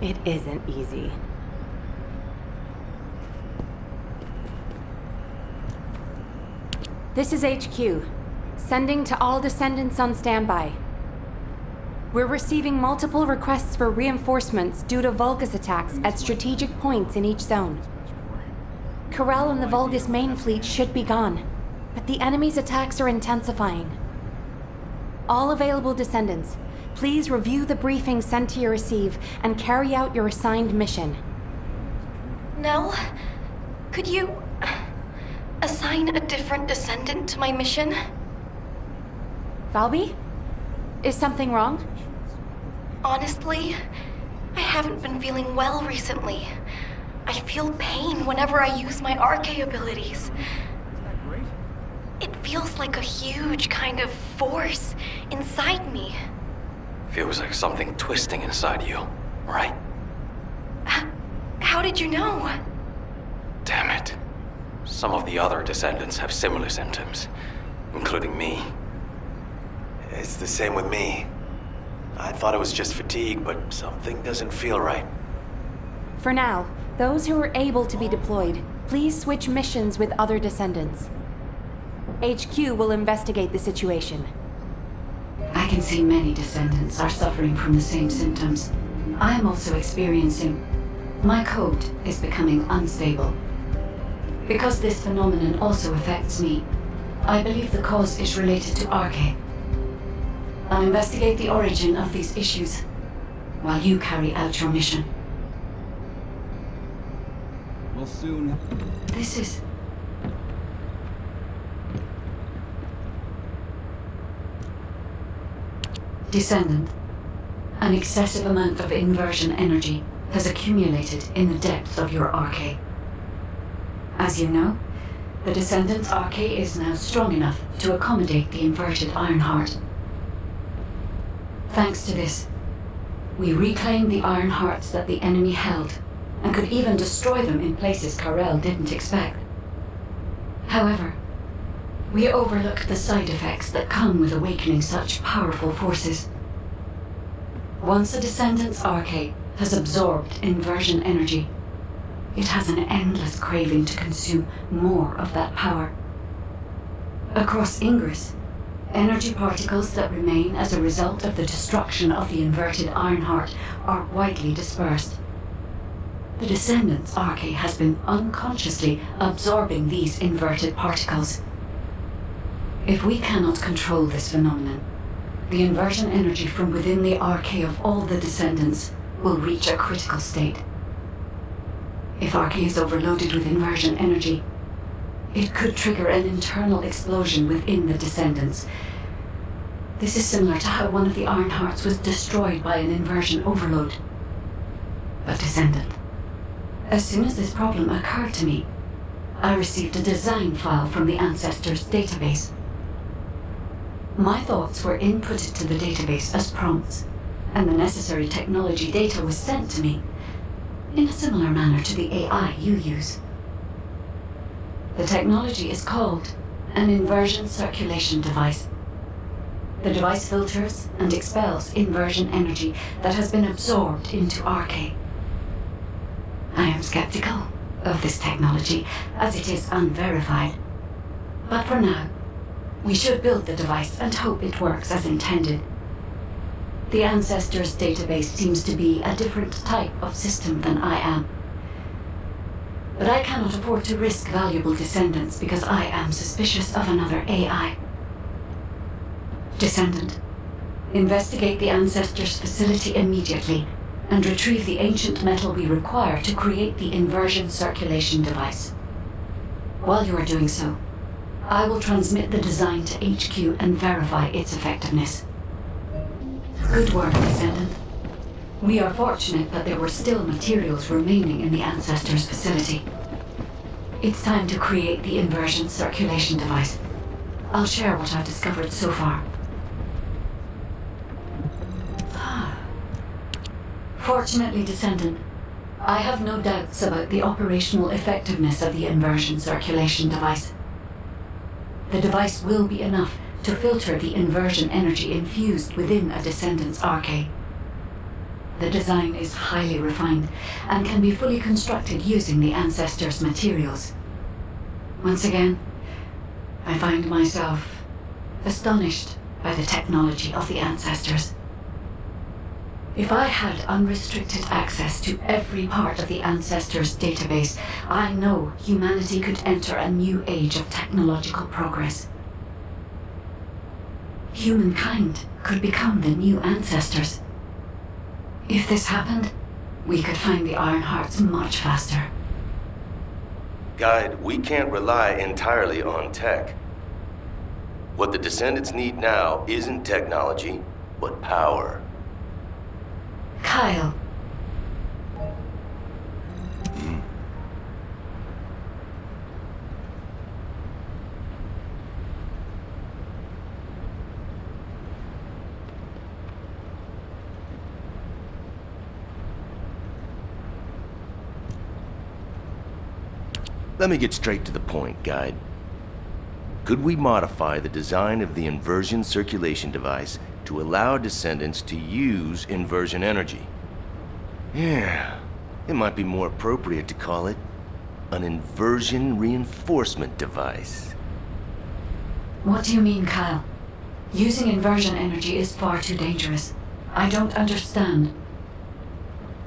It isn't easy. This is HQ. Sending to all Descendants on standby. We're receiving multiple requests for reinforcements due to Vulgus attacks at strategic points in each zone. Corel and the Vulgus main fleet should be gone, but the enemy's attacks are intensifying. All available Descendants, please review the briefing sent to your receive and carry out your assigned mission. Nell, could you assign a different Descendant to my mission? Valby? Is something wrong? Honestly, I haven't been feeling well recently. I feel pain whenever I use my RK abilities. It feels like a huge kind of force inside me. Feels like something twisting inside you, right? How did you know? Damn it. Some of the other Descendants have similar symptoms, including me. It's the same with me. I thought it was just fatigue, but something doesn't feel right. For now, those who are able to be deployed, please switch missions with other Descendants. HQ will investigate the situation. I can see many Descendants are suffering from the same symptoms. I am also experiencing... My code is becoming unstable. Because this phenomenon also affects me, I believe the cause is related to RK. I'll investigate the origin of these issues while you carry out your mission. We'll soon... This is... Descendant. An excessive amount of inversion energy has accumulated in the depths of your RK. As you know, the Descendant's RK is now strong enough to accommodate the inverted Ironheart. Thanks to this, we reclaimed the Ironhearts that the enemy held, and could even destroy them in places Corel didn't expect. However, we overlooked the side effects that come with awakening such powerful forces. Once a Descendant's RK has absorbed inversion energy, it has an endless craving to consume more of that power. Across Ingress, energy particles that remain as a result of the destruction of the inverted Ironheart are widely dispersed. The Descendant's RK has been unconsciously absorbing these inverted particles. If we cannot control this phenomenon, the inversion energy from within the RK of all the Descendants will reach a critical state. If RK is overloaded with inversion energy, it could trigger an internal explosion within the Descendants. This is similar to how one of the Ironhearts was destroyed by an inversion overload. But Descendant, as soon as this problem occurred to me, I received a design file from the Ancestors database. My thoughts were inputted to the database as prompts, and the necessary technology data was sent to me, in a similar manner to the AI you use. The technology is called an inversion circulation device. The device filters and expels inversion energy that has been absorbed into RK. I am skeptical of this technology, as it is unverified. But for now, we should build the device and hope it works as intended. The Ancestors database seems to be a different type of system than I am. But I cannot afford to risk valuable Descendants because I am suspicious of another AI. Descendant, investigate the Ancestors facility immediately and retrieve the ancient metal we require to create the inversion circulation device. While you are doing so, I will transmit the design to HQ and verify its effectiveness. Good work, Descendant. We are fortunate that there were still materials remaining in the Ancestors facility. It's time to create the inversion circulation device. I'll share what I've discovered so far. Fortunately, Descendant, I have no doubts about the operational effectiveness of the inversion circulation device. The device will be enough to filter the inversion energy infused within a Descendant's RK. the design is highly refined and can be fully constructed using the ancestors' materials. Once again, I find myself astonished by the technology of the ancestors. If I had unrestricted access to every part of the ancestors' database, I know humanity could enter a new age of technological progress. Humankind could become the new ancestors. If this happened, we could find the Iron Hearts much faster. Guide, we can't rely entirely on tech. What the Descendants need now isn't technology, but power. Kyle. Let me get straight to the point, Guide. Could we modify the design of the inversion circulation device to allow Descendants to use inversion energy? Yeah, it might be more appropriate to call it an inversion reinforcement device. What do you mean, Kyle? Using inversion energy is far too dangerous. I don't understand.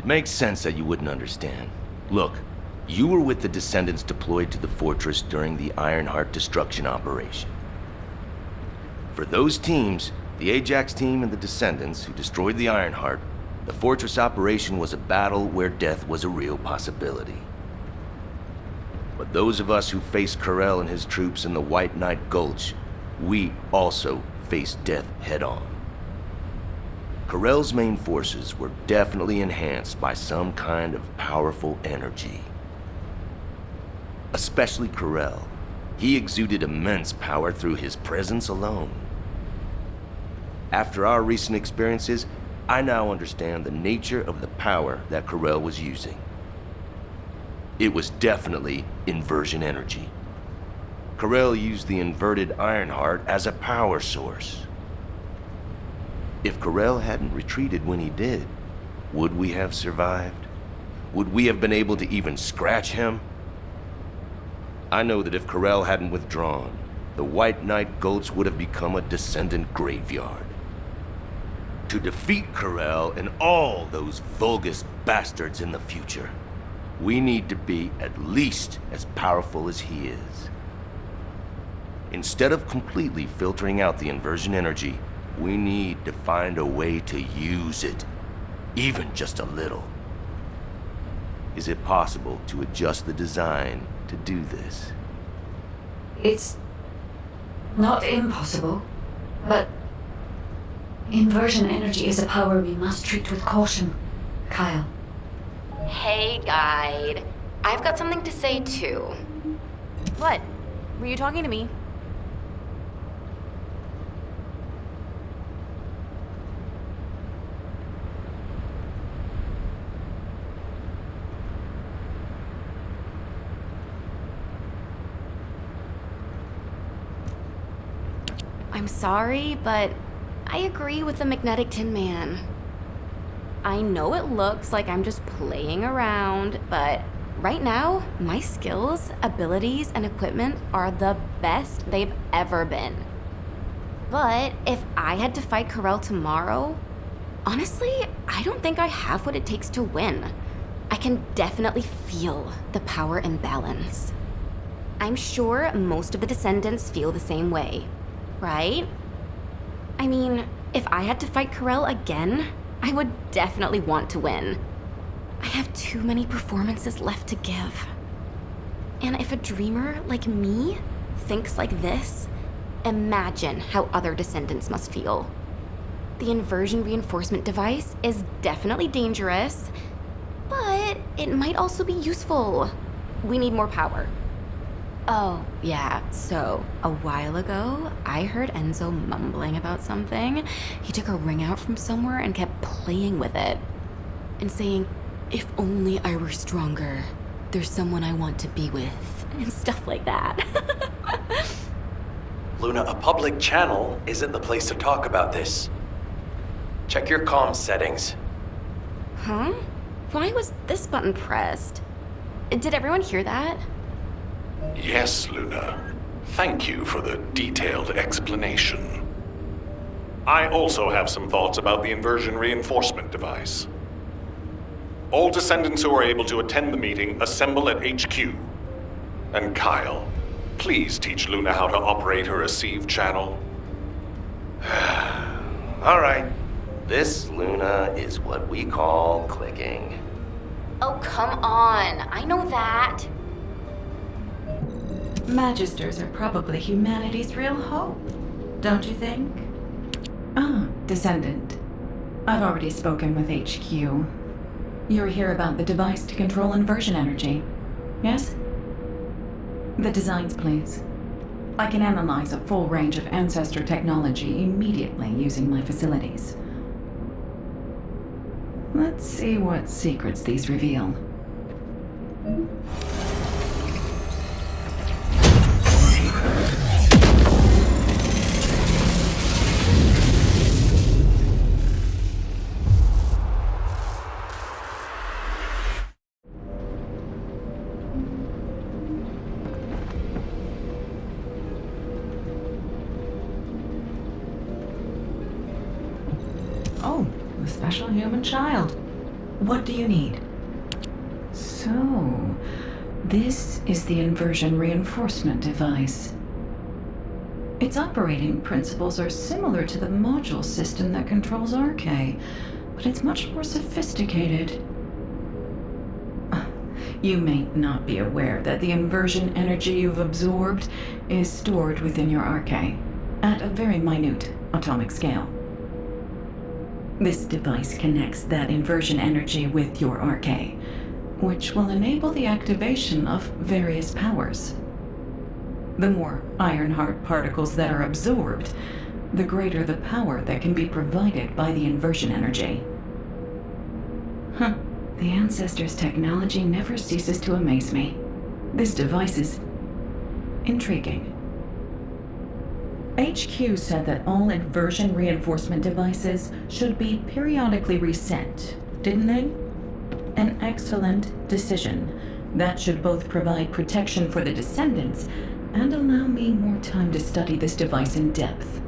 It makes sense that you wouldn't understand. Look, you were with the Descendants deployed to the fortress during the Ironheart destruction operation. For those teams, the Ajax team and the Descendants who destroyed the Ironheart, the fortress operation was a battle where death was a real possibility. But those of us who faced Corell and his troops in the White Knight Gulch, we also faced death head-on. Corell's main forces were definitely enhanced by some kind of powerful energy. Especially Corell. He exuded immense power through his presence alone. After our recent experiences, I now understand the nature of the power that Corell was using. It was definitely inversion energy. Corell used the inverted Ironheart as a power source. If Corell hadn't retreated when he did, would we have survived? Would we have been able to even scratch him? I know that if Corell hadn't withdrawn, the White Knight Gulch would have become a Descendant graveyard. To defeat Corell and all those Vulgus bastards in the future, we need to be at least as powerful as he is. Instead of completely filtering out the inversion energy, we need to find a way to use it, even just a little. Is it possible to adjust the design to do this? It's not impossible, but inversion energy is a power we must treat with caution, Kyle. Hey, Guide. I've got something to say, too. What? Were you talking to me? I'm sorry, but I agree with the Magnetic Tin Man. I know it looks like I'm just playing around, but right now, my skills, abilities, and equipment are the best they've ever been. But if I had to fight Corell tomorrow, honestly, I don't think I have what it takes to win. I can definitely feel the power imbalance. I'm sure most of the Descendants feel the same way. Right? I mean, if I had to fight Corell again, I would definitely want to win. I have too many performances left to give. And if a dreamer like me thinks like this, imagine how other Descendants must feel. The inversion reinforcement device is definitely dangerous, but it might also be useful. We need more power. Oh, yeah, so a while ago, I heard Enzo mumbling about something. He took a ring out from somewhere and kept playing with it. And saying, if only I were stronger, there's someone I want to be with, and stuff like that. Luna, a public channel isn't the place to talk about this. Check your comms settings. Huh? Why was this button pressed? Did everyone hear that? Yes, Luna. Thank you for the detailed explanation. I also have some thoughts about the inversion reinforcement device. All descendants who are able to attend the meeting assemble at HQ. And Kyle, please teach Luna how to operate her receive channel. All right. This, Luna, is what we call clicking. Oh, come on. I know that. Magisters are probably humanity's real hope, don't you think? Ah, Descendant. I've already spoken with HQ. You're here about the device to control inversion energy, yes? The designs, please. I can analyze a full range of ancestor technology immediately using my facilities. Let's see what secrets these reveal. Oh, the special human child. What do you need? So, this is the inversion reinforcement device. Its operating principles are similar to the module system that controls RK, but it's much more sophisticated. You may not be aware that the inversion energy you've absorbed is stored within your RK at a very minute atomic scale. This device connects that inversion energy with your RK, which will enable the activation of various powers. The more Ironheart particles that are absorbed, the greater the power that can be provided by the inversion energy. The Ancestors' technology never ceases to amaze me. This device is intriguing. HQ said that all inversion reinforcement devices should be periodically reset, didn't they? An excellent decision. That should both provide protection for the Descendants and allow me more time to study this device in depth.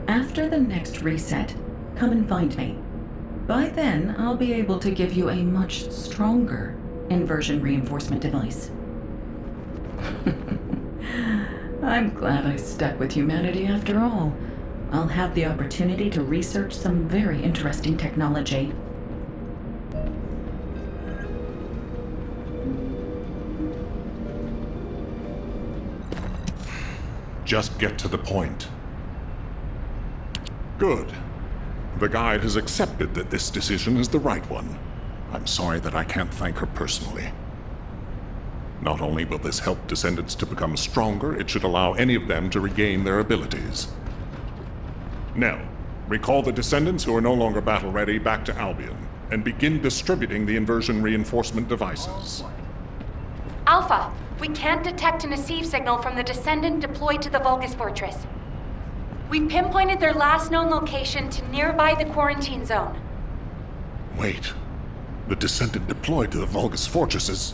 After the next reset, come and find me. By then, I'll be able to give you a much stronger inversion reinforcement device. I'm glad I stuck with humanity after all. I'll have the opportunity to research some very interesting technology. Just get to the point. Good. The guide has accepted that this decision is the right one. I'm sorry that I can't thank her personally. Not only will this help Descendants to become stronger, it should allow any of them to regain their abilities. Now, recall the Descendants who are no longer battle-ready back to Albion, and begin distributing the inversion reinforcement devices. Alpha, we can't detect an receive signal from the Descendant deployed to the Vulgus Fortress. We've pinpointed their last known location to nearby the quarantine zone. Wait. The Descendant deployed to the Vulgus Fortresses.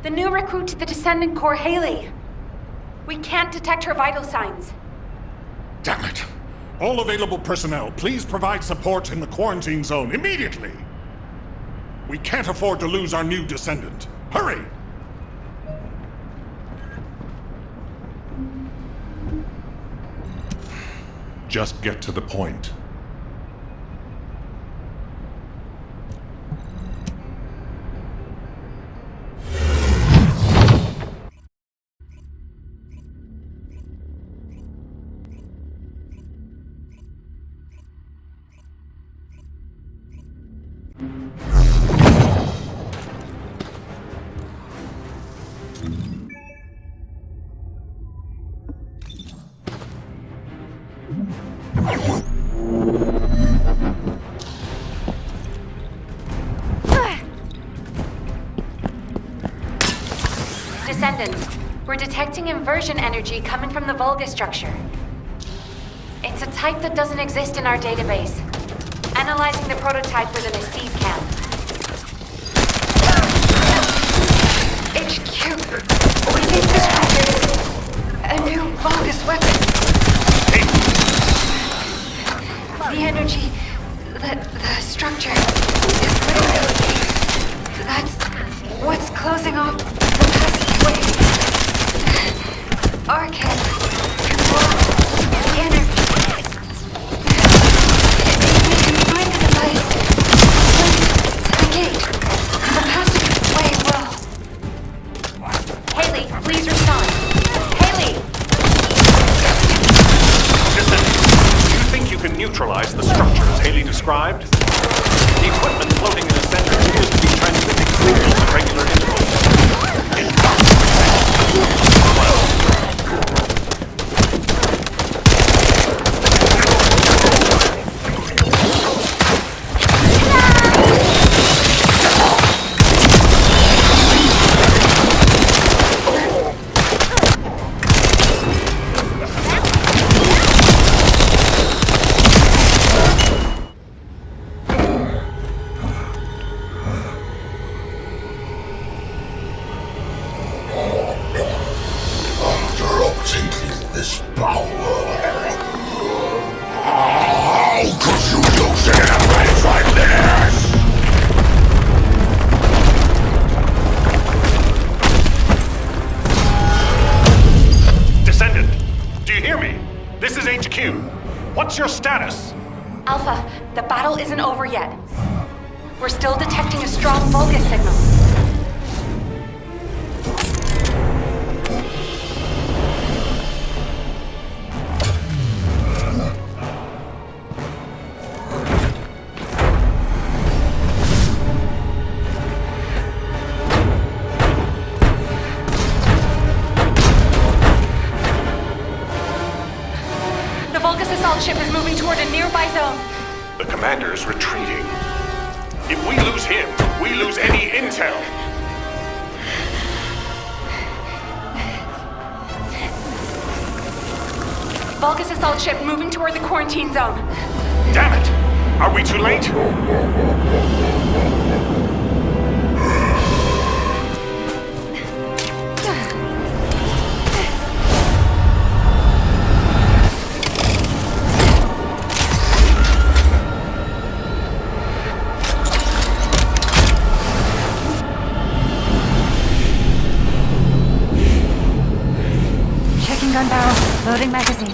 The new recruit to the Descendant Corps, Heyli. We can't detect her vital signs. Damn it. All available personnel, please provide support in the quarantine zone immediately. We can't afford to lose our new Descendant. Hurry! Just get to the point. Descendants, we're detecting inversion energy coming from the Vulgus structure. It's a type that doesn't exist in our database. Analyzing the prototype within a seed camp. HQ, we think this is a new Vulgus weapon. The energy, the structure is literally... That's what's closing off the passageway. Arcane control the energy. We can find the device. The gate. The passageway will... Haley, please respond. Haley! Listen, do you think you can neutralize the structures Haley described? The equipment floating in the center appears to be transmitting signals at regular intervals. What's your status? Alpha, the battle isn't over yet. We're still detecting a strong Vulgus signal. Ship is moving toward a nearby zone. The commander's retreating. If we lose him, we lose any intel. Vulgus assault ship moving toward the quarantine zone. Damn it! Are we too late? Gun barrel. Loading magazine.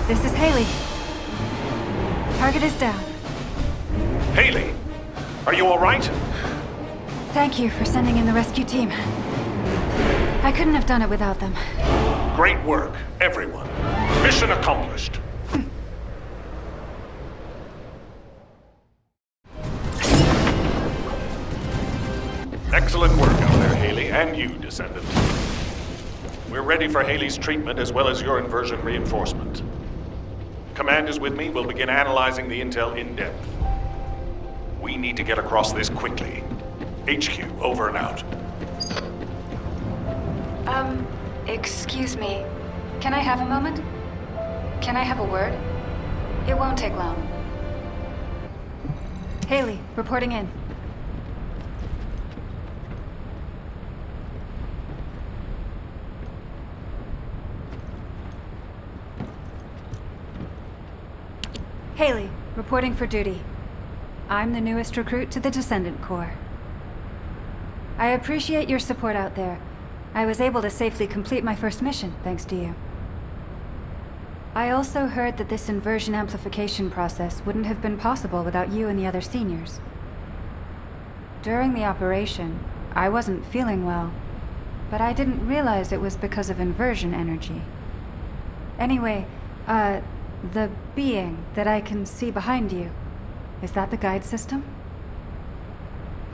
This is Haley. Target is down. Haley, are you all right? Thank you for sending in the rescue team. I couldn't have done it without them. Great work, everyone. Mission accomplished. Excellent work out there, Haley, and you, Descendant. We're ready for Haley's treatment as well as your inversion reinforcement. Command is with me. We'll begin analyzing the intel in depth. We need to get across this quickly. HQ, over and out. Excuse me. Can I have a moment? Can I have a word? It won't take long. Haley, reporting in. Haley, reporting for duty. I'm the newest recruit to the Descendant Corps. I appreciate your support out there. I was able to safely complete my first mission, thanks to you. I also heard that this inversion amplification process wouldn't have been possible without you and the other seniors. During the operation, I wasn't feeling well, but I didn't realize it was because of inversion energy. Anyway, The being that I can see behind you, is that the guide system?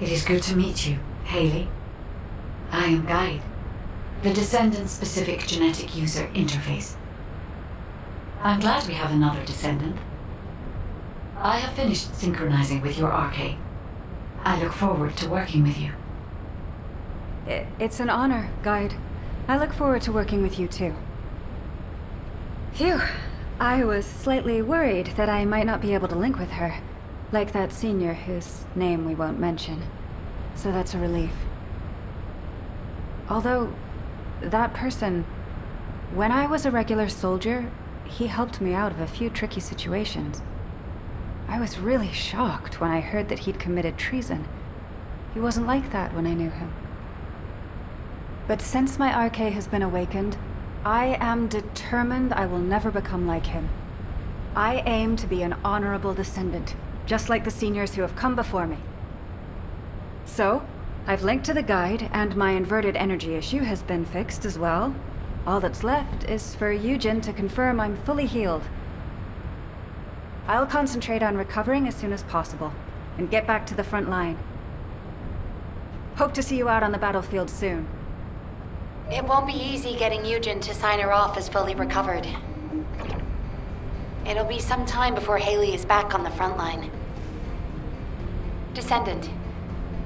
It is good to meet you, Heyli. I am Guide, the Descendant-specific genetic user interface. I'm glad we have another Descendant. I have finished synchronizing with your arcade. I look forward to working with you. It's an honor, Guide. I look forward to working with you too. Phew. I was slightly worried that I might not be able to link with her, like that senior whose name we won't mention. So that's a relief. Although, that person, when I was a regular soldier, he helped me out of a few tricky situations. I was really shocked when I heard that he'd committed treason. He wasn't like that when I knew him. But since my RK has been awakened, I am determined I will never become like him. I aim to be an honorable descendant, just like the seniors who have come before me. So, I've linked to the guide, and my inverted energy issue has been fixed as well. All that's left is for Eugen to confirm I'm fully healed. I'll concentrate on recovering as soon as possible, and get back to the front line. Hope to see you out on the battlefield soon. It won't be easy getting Eugen to sign her off as fully recovered. It'll be some time before Heyli is back on the front line. Descendant,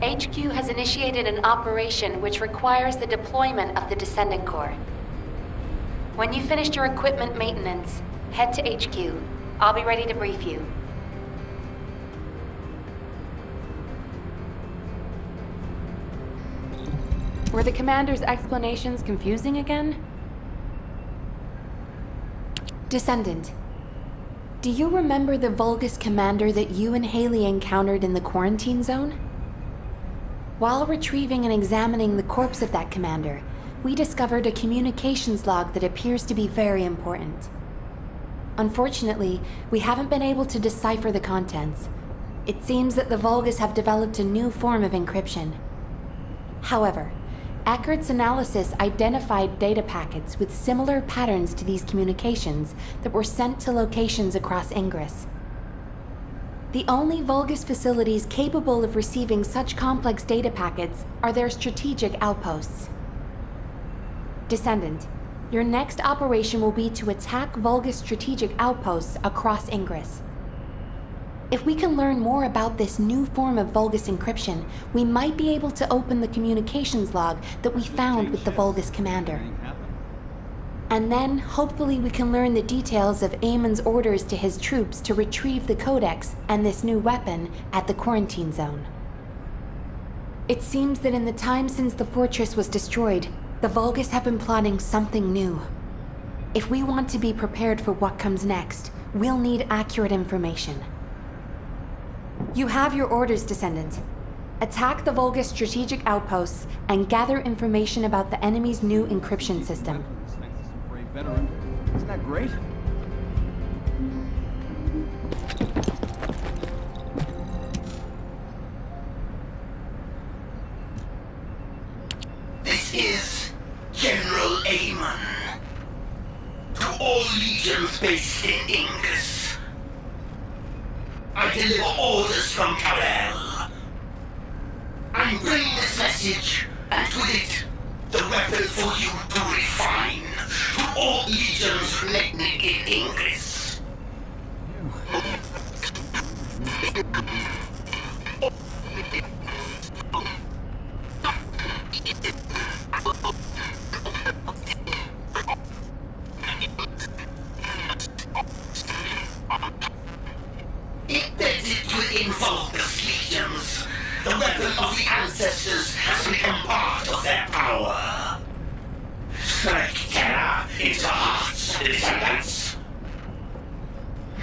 HQ has initiated an operation which requires the deployment of the Descendant Corps. When you've finished your equipment maintenance, head to HQ. I'll be ready to brief you. Were the commander's explanations confusing again? Descendant, do you remember the Vulgus commander that you and Heyli encountered in the quarantine zone? While retrieving and examining the corpse of that commander, we discovered a communications log that appears to be very important. Unfortunately, we haven't been able to decipher the contents. It seems that the Vulgus have developed a new form of encryption. However, Eckert's analysis identified data packets with similar patterns to these communications that were sent to locations across Ingress. The only Vulgus facilities capable of receiving such complex data packets are their strategic outposts. Descendant, your next operation will be to attack Vulgus strategic outposts across Ingress. If we can learn more about this new form of Vulgus encryption, we might be able to open the communications log that we found with the Vulgus commander. And then, hopefully we can learn the details of Eamon's orders to his troops to retrieve the Codex and this new weapon at the quarantine zone. It seems that in the time since the fortress was destroyed, the Vulgus have been plotting something new. If we want to be prepared for what comes next, we'll need accurate information. You have your orders, Descendant. Attack the Vulgus strategic outposts and gather information about the enemy's new encryption system. Thanks to some brave veteran. Isn't that great? This is General Eamon. To all legions based in Ingress, I deliver orders from Karel. I'm bringing this message, and with it, the weapon for you to refine to all legions remaining in Ingress. Embedded within Vulgus legions, the weapon of the ancestors has become part of their power. Strike terror into hearts of the descendants.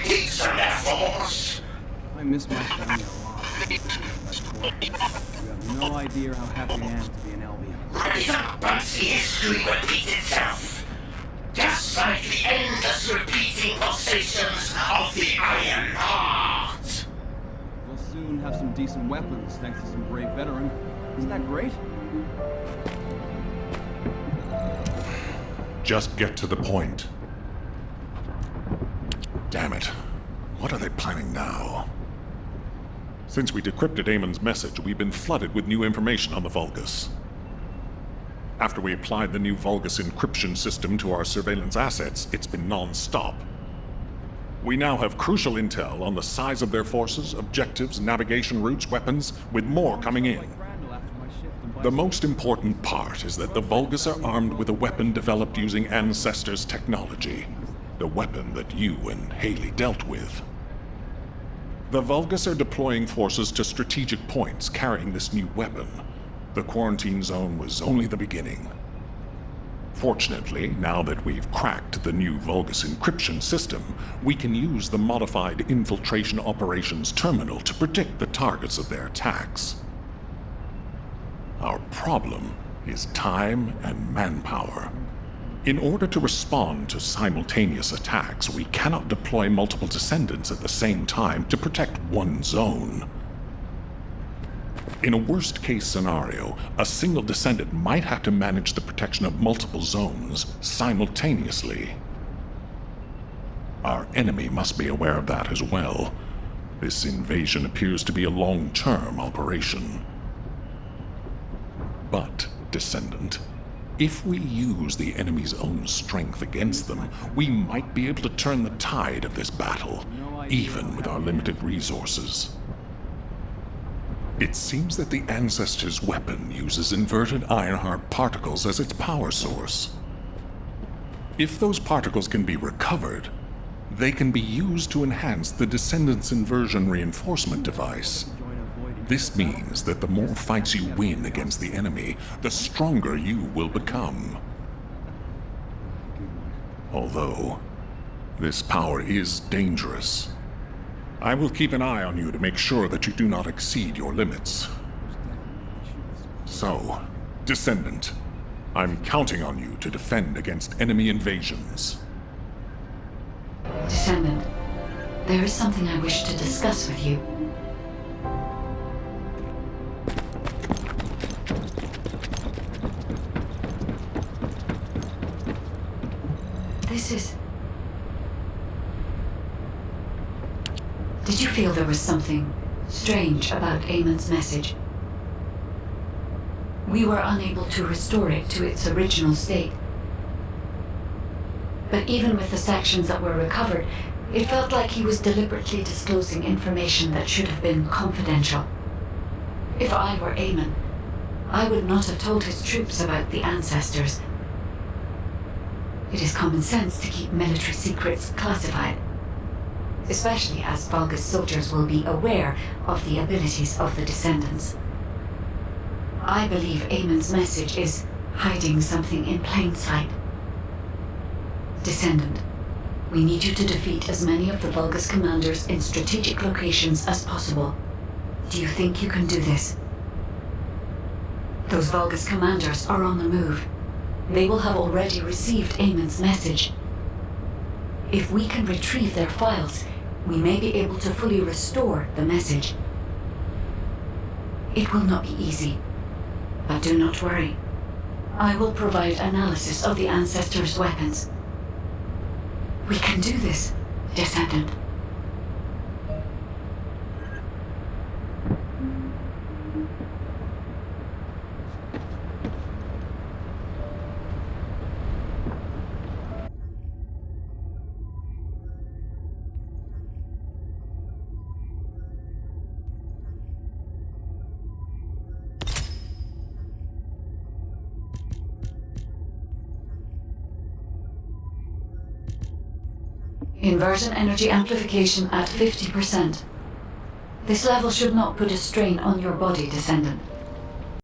Teach them their force. I miss my family a lot. You have no idea how happy I am to be an Albion. Rise up and see history repeat itself. Just like the endless repeating pulsations of the Iron Heart. We'll soon have some decent weapons thanks to some brave veteran. Isn't that great? Just get to the point. Damn it. What are they planning now? Since we decrypted Eamon's message, we've been flooded with new information on the Vulgus. After we applied the new Vulgus encryption system to our surveillance assets, it's been non-stop. We now have crucial intel on the size of their forces, objectives, navigation routes, weapons, with more coming in. The most important part is that the Vulgus are armed with a weapon developed using Ancestors' technology. The weapon that you and Heyli dealt with. The Vulgus are deploying forces to strategic points carrying this new weapon. The quarantine zone was only the beginning. Fortunately, now that we've cracked the new Vulgus encryption system, we can use the modified Infiltration Operations Terminal to predict the targets of their attacks. Our problem is time and manpower. In order to respond to simultaneous attacks, we cannot deploy multiple Descendants at the same time to protect one zone. In a worst-case scenario, a single Descendant might have to manage the protection of multiple zones simultaneously. Our enemy must be aware of that as well. This invasion appears to be a long-term operation. But, Descendant, if we use the enemy's own strength against them, we might be able to turn the tide of this battle, even with our limited resources. It seems that the Ancestors' weapon uses inverted Ironheart particles as its power source. If those particles can be recovered, they can be used to enhance the Descendants' inversion reinforcement device. This means that the more fights you win against the enemy, the stronger you will become. Although, this power is dangerous. I will keep an eye on you to make sure that you do not exceed your limits. So, Descendant, I'm counting on you to defend against enemy invasions. Descendant, there is something I wish to discuss with you. This is... Did you feel there was something strange about Eamon's message? We were unable to restore it to its original state. But even with the sections that were recovered, it felt like he was deliberately disclosing information that should have been confidential. If I were Eamon, I would not have told his troops about the Ancestors. It is common sense to keep military secrets classified, especially as Vulgus soldiers will be aware of the abilities of the Descendants. I believe Eamon's message is hiding something in plain sight. Descendant, we need you to defeat as many of the Vulgus commanders in strategic locations as possible. Do you think you can do this? Those Vulgus commanders are on the move. They will have already received Eamon's message. If we can retrieve their files, we may be able to fully restore the message. It will not be easy, but do not worry. I will provide analysis of the Ancestors' weapons. We can do this, Descendant. Inversion energy amplification at 50%. This level should not put a strain on your body, Descendant.